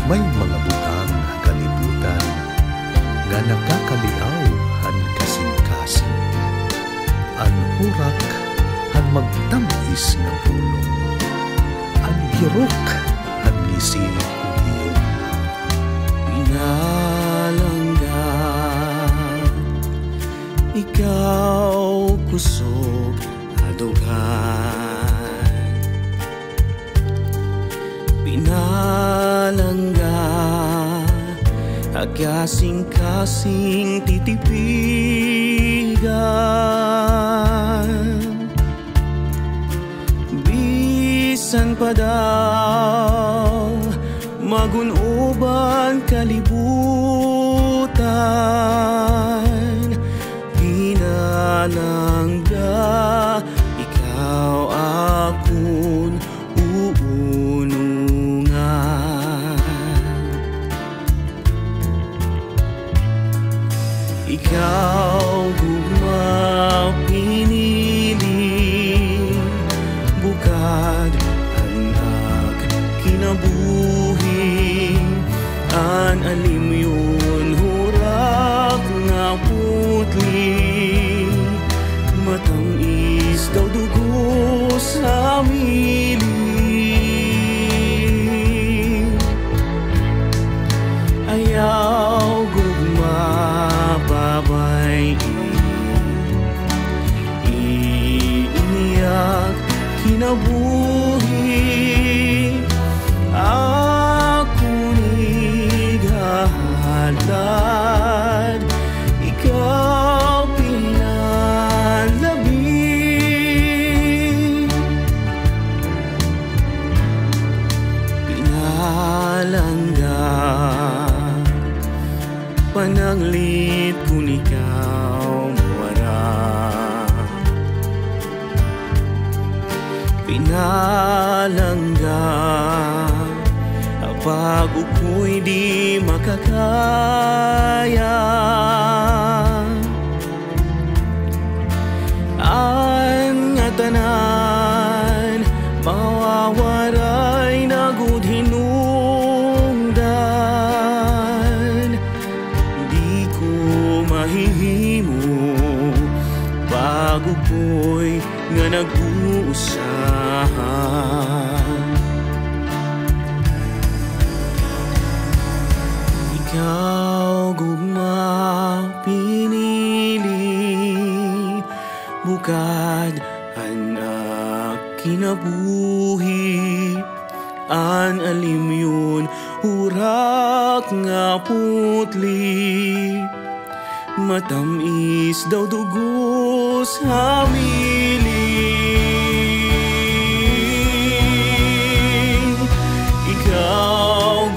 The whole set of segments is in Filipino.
May mga butang kalibutan nga nakakaliaw han kasing-kasing. Ang hurak han magtamis nga pulong. Ang hirok han ngisi kuliyong. Pinalanggan, ikaw kusog adugan. Pinalanggan, agasing-kasing titipigan. Bisan pa daw magunuban kalibutan, pinalangga ikaw akon uunungan. Ikaw gugma pinili, bukad anak kinabuhi. An alim yun hurak nga putli, matamis daw dugo sa mili. Ayaw gugma babay, iiyak kinabuhi. Halad, ikaw pinalabi. Pinalangga, pananglit kung ikaw wala. Pinalangga, pag uko'y di makakaya. Ang nga tanan mawawaray na gud hinungdan. Di ko mahihimo pag uko'y nga nag-uusahan. Ikaw gugma pinili, bukad anak kinabuhi. An alim yun hurak nga putli, matamis daw dugo sa mili. Ikaw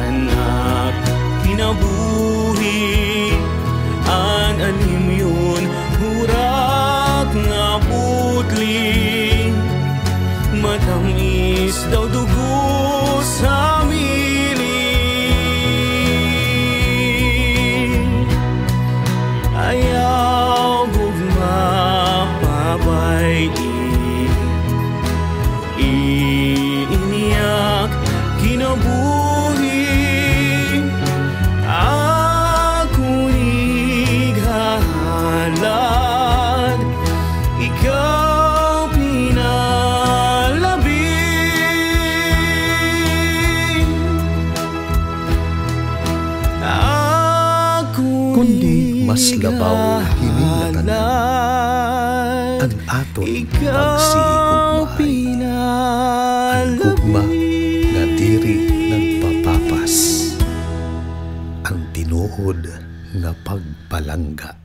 anak kinabuhi. An alim yun hurak nga putli, matamis daw dugo sa mili. Ayaw gugma babay, iiyak kinabuhi. Ako'y halad, ikaw pinalabi. Kundi mas labaw hiningatan ang aton pagsihigugmahay. Ang gugma nga diri nagpapapas, ang tinuod nga pagpalangga.